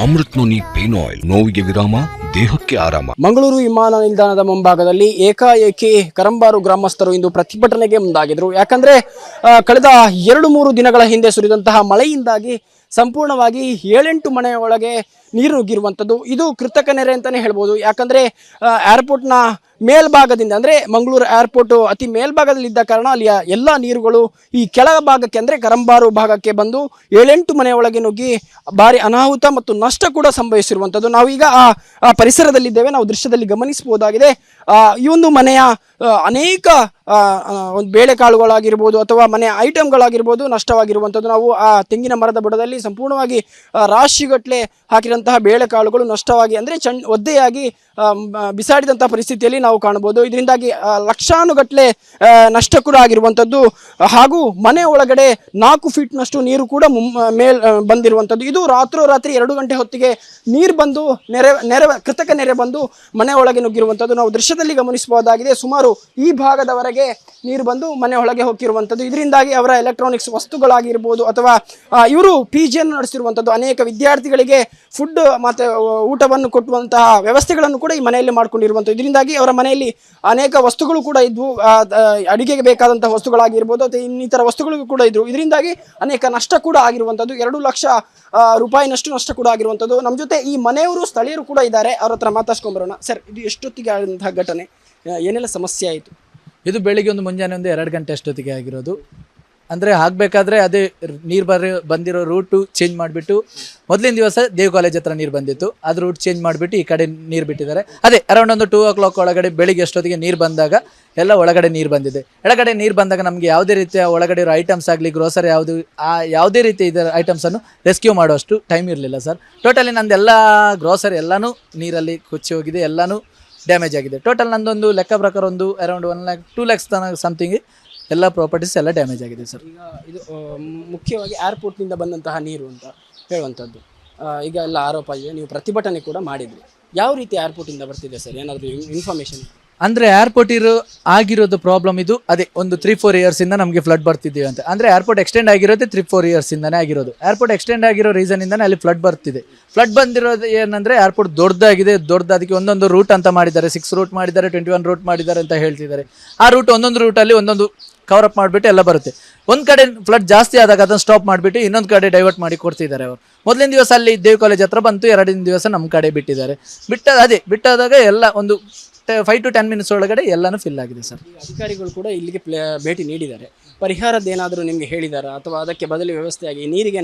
Amrit noni pain oil, ನೋವಿಗೆ ವಿರಾಮ, ದೇಹಕ್ಕೆ ಆರಾಮ. ಮಂಗಳೂರು ವಿಮಾನ ನಿಲ್ದಾಣದ ಮುಂಭಾಗದಲ್ಲಿ ಏಕಾಏಕಿ ಕರಂಬಾರು ಗ್ರಾಮಸ್ಥರು ಇಂದು ಪ್ರತಿಭಟನೆಗೆ ಮುಂದಾಗಿದ್ರು. ಯಾಕಂದ್ರೆ ಕಳೆದ 2-3 ದಿನಗಳ ಹಿಂದೆ ಸುರಿದಂತಹ ಮಳೆಯಿಂದಾಗಿ ಸಂಪೂರ್ಣವಾಗಿ 7-8 ಮನೆಯ ಒಳಗೆ ನೀರು ನುಗ್ಗಿರುವಂಥದ್ದು. ಇದು ಕೃತಕ ನೆರೆ ಅಂತಾನೆ ಹೇಳ್ಬೋದು. ಯಾಕಂದ್ರೆ ಏರ್ಪೋರ್ಟ್ನ ಮೇಲ್ಭಾಗದಿಂದ, ಅಂದ್ರೆ ಮಂಗಳೂರು ಏರ್ಪೋರ್ಟ್ ಅತಿ ಮೇಲ್ಭಾಗದಲ್ಲಿದ್ದ ಕಾರಣ ಅಲ್ಲಿಯ ಎಲ್ಲ ನೀರುಗಳು ಈ ಕೆಳ ಭಾಗಕ್ಕೆ ಅಂದ್ರೆ ಕರಂಬಾರು ಭಾಗಕ್ಕೆ ಬಂದು 7-8 ಮನೆಯ ಒಳಗೆ ನುಗ್ಗಿ ಭಾರಿ ಅನಾಹುತ ಮತ್ತು ನಷ್ಟ ಕೂಡ ಸಂಭವಿಸಿರುವಂಥದ್ದು. ನಾವೀಗ ಆ ಪರಿಸರದಲ್ಲಿದ್ದೇವೆ. ನಾವು ದೃಶ್ಯದಲ್ಲಿ ಗಮನಿಸಬಹುದಾಗಿದೆ. ಈ ಒಂದು ಮನೆಯ ಅನೇಕ ಒಂದು ಬೇಳೆಕಾಳುಗಳಾಗಿರ್ಬೋದು ಅಥವಾ ಮನೆಯ ಐಟಮ್ಗಳಾಗಿರ್ಬೋದು ನಷ್ಟವಾಗಿರುವಂಥದ್ದು. ನಾವು ಆ ತೆಂಗಿನ ಮರದ ಬುಡದಲ್ಲಿ ಸಂಪೂರ್ಣವಾಗಿ ರಾಶಿಗಟ್ಟಲೆ ಹಾಕಿದಂತಹ ಬೇಳೆಕಾಳುಗಳು ನಷ್ಟವಾಗಿ ಅಂದರೆ ಒದ್ದೆಯಾಗಿ ಬಿಸಾಡಿದಂತಹ ಪರಿಸ್ಥಿತಿಯಲ್ಲಿ ನಾವು ಕಾಣಬಹುದು. ಇದರಿಂದಾಗಿ ಲಕ್ಷಾನುಗಟ್ಟಲೆ ನಷ್ಟ ಕೂಡ ಆಗಿರುವಂಥದ್ದು. ಹಾಗೂ ಮನೆ ಒಳಗಡೆ 4 ಫೀಟ್ನಷ್ಟು ನೀರು ಕೂಡ ಬಂದಿರುವಂಥದ್ದು. ಇದು ರಾತ್ರಿ 2 ಗಂಟೆ ಹೊತ್ತಿಗೆ ನೀರು ಬಂದು ಕೃತಕ ನೆರೆ ಬಂದು ಮನೆ ಒಳಗೆ ನುಗ್ಗಿರುವಂಥದ್ದು ನಾವು ದೃಶ್ಯದಲ್ಲಿ ಗಮನಿಸಬಹುದಾಗಿದೆ. ಸುಮಾರು ಈ ಭಾಗದವರೆಗೆ ನೀರು ಬಂದು ಮನೆ ಒಳಗೆ ಹೋಗಿರುವಂಥದ್ದು. ಇದರಿಂದಾಗಿ ಅವರ ಎಲೆಕ್ಟ್ರಾನಿಕ್ಸ್ ವಸ್ತುಗಳಾಗಿರ್ಬೋದು ಅಥವಾ ಇವರು PG ಅನ್ನು ನಡೆಸಿರುವಂಥದ್ದು, ಅನೇಕ ವಿದ್ಯಾರ್ಥಿಗಳಿಗೆ ಫುಡ್ ಮತ್ತು ಊಟವನ್ನು ಕೊಟ್ಟುವಂತಹ ವ್ಯವಸ್ಥೆಗಳನ್ನು ಕೂಡ ಈ ಮನೆಯಲ್ಲಿ ಮಾಡ್ಕೊಂಡಿರುವಂಥದ್ದು. ಇದರಿಂದಾಗಿ ಅವರ ಮನೆಯಲ್ಲಿ ಅನೇಕ ವಸ್ತುಗಳು ಕೂಡ ಇದ್ವು, ಅಡಿಗೆಗೆ ಬೇಕಾದಂತಹ ವಸ್ತುಗಳಾಗಿರ್ಬೋದು ಅಥವಾ ಇನ್ನಿತರ ವಸ್ತುಗಳು ಕೂಡ ಇದ್ವು. ಇದರಿಂದಾಗಿ ಅನೇಕ ನಷ್ಟ ಕೂಡ ಆಗಿರುವಂಥದ್ದು. 2 ಲಕ್ಷ ರೂಪಾಯಿನಷ್ಟು ನಷ್ಟ ಕೂಡ ಆಗಿರುವಂಥದ್ದು. ನಮ್ಮ ಜೊತೆ ಈ ಮನೆಯವರು ಸ್ಥಳೀಯರು ಕೂಡ ಇದ್ದಾರೆ. ಅವ್ರ ಹತ್ರ ಮಾತಾಡ್ಸ್ಕೊಂಬರೋಣ. ಸರ್, ಇದು ಎಷ್ಟೊತ್ತಿಗೆ ಆದಂತಹ ಘಟನೆ, ಏನೆಲ್ಲ ಸಮಸ್ಯೆ ಆಯಿತು? ಇದು ಬೆಳಿಗ್ಗೆ ಮುಂಜಾನೆ 2 ಗಂಟೆ ಅಷ್ಟೊತ್ತಿಗೆ ಆಗಿರೋದು. ಅಂದರೆ ಆಗಬೇಕಾದ್ರೆ ಅದೇ ನೀರು ಬಂದಿರೋ ರೂಟು ಚೇಂಜ್ ಮಾಡಿಬಿಟ್ಟು, ಮೊದಲಿನ ದಿವಸ ದೇವ್ ಕಾಲೇಜ್ ಹತ್ರ ನೀರು ಬಂದಿತ್ತು, ಅದು ರೂಟ್ ಚೇಂಜ್ ಮಾಡಿಬಿಟ್ಟು ಈ ಕಡೆ ನೀರು ಬಿಟ್ಟಿದ್ದಾರೆ. ಅದೇ ಅರೌಂಡ್ 2 o'clock ಒಳಗಡೆ ಬೆಳಿಗ್ಗೆ ಅಷ್ಟೊತ್ತಿಗೆ ನೀರು ಬಂದಾಗ ಎಲ್ಲ ಒಳಗಡೆ ನೀರು ಬಂದಿದೆ. ಎಡಗಡೆ ನೀರು ಬಂದಾಗ ನಮಗೆ ಯಾವುದೇ ರೀತಿಯ ಒಳಗಡೆ ಇರೋ ಐಟಮ್ಸ್ ಆಗಲಿ, ಗ್ರೋಸರಿ ಯಾವುದೇ ರೀತಿ ಇದರ ಐಟಮ್ಸನ್ನು ರೆಸ್ಕ್ಯೂ ಮಾಡುವಷ್ಟು ಟೈಮ್ ಇರಲಿಲ್ಲ ಸರ್. ಟೋಟಲಿ ನಂದೆಲ್ಲ ಗ್ರೋಸರಿ ಎಲ್ಲನೂ ನೀರಲ್ಲಿ ಕೊಚ್ಚಿ ಹೋಗಿದೆ, ಎಲ್ಲನೂ ಡ್ಯಾಮೇಜ್ ಆಗಿದೆ. ಟೋಟಲ್ ನಂದೊಂದು ಲೆಕ್ಕ ಪ್ರಕಾರ ಅರೌಂಡ್ 1 lakh 2 lakhs ತನಕ ಸಮಥಿಂಗ್ ಎಲ್ಲ ಪ್ರಾಪರ್ಟೀಸ್ ಎಲ್ಲ ಡ್ಯಾಮೇಜ್ ಆಗಿದೆ ಸರ್. ಈಗ ಇದು ಮುಖ್ಯವಾಗಿ ಏರ್ಪೋರ್ಟ್ನಿಂದ ಬಂದಂತಹ ನೀರು ಅಂತ ಹೇಳುವಂಥದ್ದು ಈಗ ಎಲ್ಲ ಆರೋಪ ಇದೆ. ನೀವು ಪ್ರತಿಭಟನೆ ಕೂಡ ಮಾಡಿದ್ರಿ. ಯಾವ ರೀತಿ ಏರ್ಪೋರ್ಟಿಂದ ಬರ್ತಿದೆ ಸರ್, ಏನಾದರೂ ಇನ್ಫಾರ್ಮೇಷನ್? ಅಂದರೆ ಏರ್ಪೋರ್ಟ್ ಆಗಿರೋದು ಪ್ರಾಬ್ಲಮ್ ಇದು ಅದೇ ಒಂದು 3-4 yearsಯಿಂದ ನಮಗೆ ಫ್ಲಡ್ ಬರ್ತಿದ್ದೀವಿ ಅಂತ. ಅಂದರೆ ಏರ್ಪೋರ್ಟ್ ಎಕ್ಸ್ಟೆಂಡ್ ಆಗಿರೋದೇ 3-4 yearsಯಿಂದನೇ ಆಗಿರೋದು. ಏರ್ಪೋರ್ಟ್ ಎಕ್ಸ್ಟೆಂಡ್ ಆಗಿರೋ ರೀಸನಿಂದನೇ ಅಲ್ಲಿ ಫ್ಲಡ್ ಬರ್ತಿದೆ. ಫ್ಲಡ್ ಬಂದಿರೋದು ಏನಂದರೆ ಏರ್ಪೋರ್ಟ್ ದೊಡ್ಡದಾಗಿದೆ, ಅದಕ್ಕೆ ಒಂದೊಂದು ರೂಟ್ ಅಂತ ಮಾಡಿದ್ದಾರೆ. 6 ರೂಟ್ ಮಾಡಿದ್ದಾರೆ, 21 ರೂಟ್ ಮಾಡಿದ್ದಾರೆ ಅಂತ ಹೇಳ್ತಿದ್ದಾರೆ. ಆ ರೂಟ್ ಒಂದೊಂದು ರೂಟಲ್ಲಿ ಒಂದೊಂದು ಕವರ್ ಅಪ್ ಮಾಡಿಬಿಟ್ಟು ಎಲ್ಲ ಬರುತ್ತೆ. ಒಂದು ಕಡೆ ಫ್ಲಡ್ ಜಾಸ್ತಿ ಆದಾಗ ಅದನ್ನು ಸ್ಟಾಪ್ ಮಾಡಿಬಿಟ್ಟು ಇನ್ನೊಂದು ಕಡೆ ಡೈವರ್ಟ್ ಮಾಡಿ ಕೊಡ್ತಿದ್ದಾರೆ ಅವರು. ಮೊದಲಿನ ದಿವಸ ಅಲ್ಲಿ ದೇವ್ ಕಾಲೇಜ್ ಹತ್ರ ಬಂತು, 2ನೇ ದಿವಸ ನಮ್ಮ ಕಡೆ ಬಿಟ್ಟಿದ್ದಾರೆ. ಬಿಟ್ಟಾದಾಗ ಎಲ್ಲ ಒಂದು 5 to 10 minutes ಒಳಗಡೆ ಎಲ್ಲನೂ ಫಿಲ್ ಆಗಿದೆ ಸರ್. ಅಧಿಕಾರಿಗಳು ಕೂಡ ಇಲ್ಲಿಗೆ ಭೇಟಿ ನೀಡಿದ್ದಾರೆ. ಪರಿಹಾರದ್ದೇನಾದರೂ ನಿಮಗೆ ಹೇಳಿದಾರಾ ಅಥವಾ ಅದಕ್ಕೆ ಬದಲಿ ವ್ಯವಸ್ಥೆಯಾಗಿ ನೀರಿಗೆ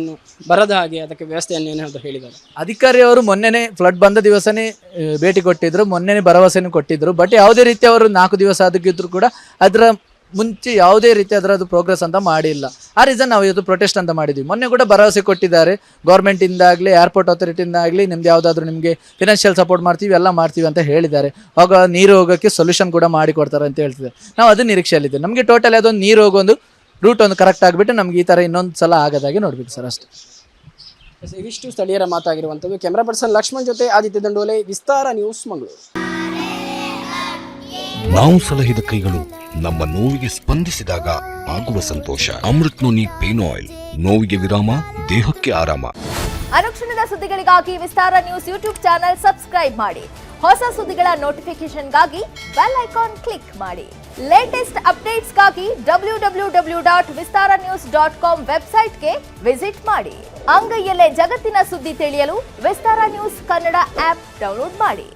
ಬರದ ಹಾಗೆ ಅದಕ್ಕೆ ವ್ಯವಸ್ಥೆಯನ್ನು ಏನಾದರೂ ಹೇಳಿದ್ದಾರೆ? ಅಧಿಕಾರಿಯವರು ಮೊನ್ನೆನೇ ಫ್ಲಡ್ ಬಂದ ದಿವಸನೇ ಭೇಟಿ ಕೊಟ್ಟಿದ್ರು, ಮೊನ್ನೆನೇ ಭರವಸೆನೂ ಕೊಟ್ಟಿದ್ರು. ಬಟ್ ಯಾವುದೇ ರೀತಿ ಅವರು 4 ದಿವಸ ಅದಕ್ಕಿದ್ರು ಕೂಡ ಅದರ ಮುಂಚೆ ಯಾವುದೇ ರೀತಿ ಅದರದ್ದು ಪ್ರೋಗ್ರೆಸ್ ಅಂತ ಮಾಡಿಲ್ಲ. ಆ ರೀಸನ್ ನಾವು ಇವತ್ತು ಪ್ರೊಟೆಸ್ಟ್ ಅಂತ ಮಾಡಿದ್ವಿ. ಮೊನ್ನೆ ಕೂಡ ಭರವಸೆ ಕೊಟ್ಟಿದ್ದಾರೆ, ಗೌರ್ಮೆಂಟಿಂದಾಗಲಿ ಏರ್ಪೋರ್ಟ್ ಅಥಾರಿಟಿಯಿಂದಾಗಲಿ ನಿಮ್ದು ಯಾವುದಾದ್ರೂ ನಿಮಗೆ ಫಿನಾನ್ಷಿಯಲ್ ಸಪೋರ್ಟ್ ಮಾಡ್ತೀವಿ, ಎಲ್ಲ ಮಾಡ್ತೀವಿ ಅಂತ ಹೇಳಿದ್ದಾರೆ. ಆಗ ನೀರು ಹೋಗೋಕ್ಕೆ ಸೊಲ್ಯೂಷನ್ ಕೂಡ ಮಾಡಿಕೊಡ್ತಾರೆ ಅಂತ ಹೇಳ್ತಿದ್ದಾರೆ. ನಾವು ಅದು ನಿರೀಕ್ಷೆಯಲ್ಲಿದ್ದೇವೆ. ನಮಗೆ ಟೋಟಲ್ ಅದೊಂದು ನೀರು ಹೋಗೋದು ರೂಟ್ ಒಂದು ಕರೆಕ್ಟ್ ಆಗಿಬಿಟ್ಟು ನಮಗೆ ಈ ಥರ ಇನ್ನೊಂದು ಸಲ ಆಗೋದಾಗಿ ನೋಡ್ಬೇಕು ಸರ್, ಅಷ್ಟೇ. ಇವಿಷ್ಟು ಸ್ಥಳೀಯರ ಮಾತಾಗಿರುವಂಥದ್ದು. ಕ್ಯಾಮ್ರಾ ಪರ್ಸನ್ ಲಕ್ಷ್ಮಣ್ ಜೊತೆ ಆದಿತ್ಯ ದಂಡೋಲೆ, ವಿಸ್ತಾರ ನ್ಯೂಸ್, ಮಂಗಳೂರು. ನಾವು ಸಲಹಿದ ಕೈಗಳು ನಮ್ಮ ನೋವಿಗೆ ಸ್ಪಂದಿಸಿದಾಗ ಆಗುವ ಸಂತೋಷ. ಅಮೃತ್ ನೋನಿ ಪೇನ್ ಆಯಿಲ್, ನೋವಿಗೆ ವಿರಾಮ, ದೇಹಕ್ಕೆ ಆರಾಮ. ಅನುಕ್ಷಣದ ಸುದ್ದಿಗಳಿಗಾಗಿ ವಿಸ್ತಾರ ನ್ಯೂಸ್ ಯೂಟ್ಯೂಬ್ ಚಾನೆಲ್ ಸಬ್ಸ್ಕ್ರೈಬ್ ಮಾಡಿ. ಹೊಸ ಸುದ್ದಿಗಳ ನೋಟಿಫಿಕೇಶನ್ಗಾಗಿ ಬೆಲ್ ಐಕಾನ್ ಕ್ಲಿಕ್ ಮಾಡಿ. ಲೇಟೆಸ್ಟ್ ಅಪ್ಡೇಟ್ಸ್ಗಾಗಿ www.vistaranews.com ವೆಬ್ಸೈಟ್ಗೆ ವಿಸಿಟ್ ಮಾಡಿ. ಅಂಗೈಯಲ್ಲೇ ಜಗತ್ತಿನ ಸುದ್ದಿ ತಿಳಿಯಲು ವಿಸ್ತಾರ ನ್ಯೂಸ್ ಕನ್ನಡ ಆಪ್ ಡೌನ್ಲೋಡ್ ಮಾಡಿ.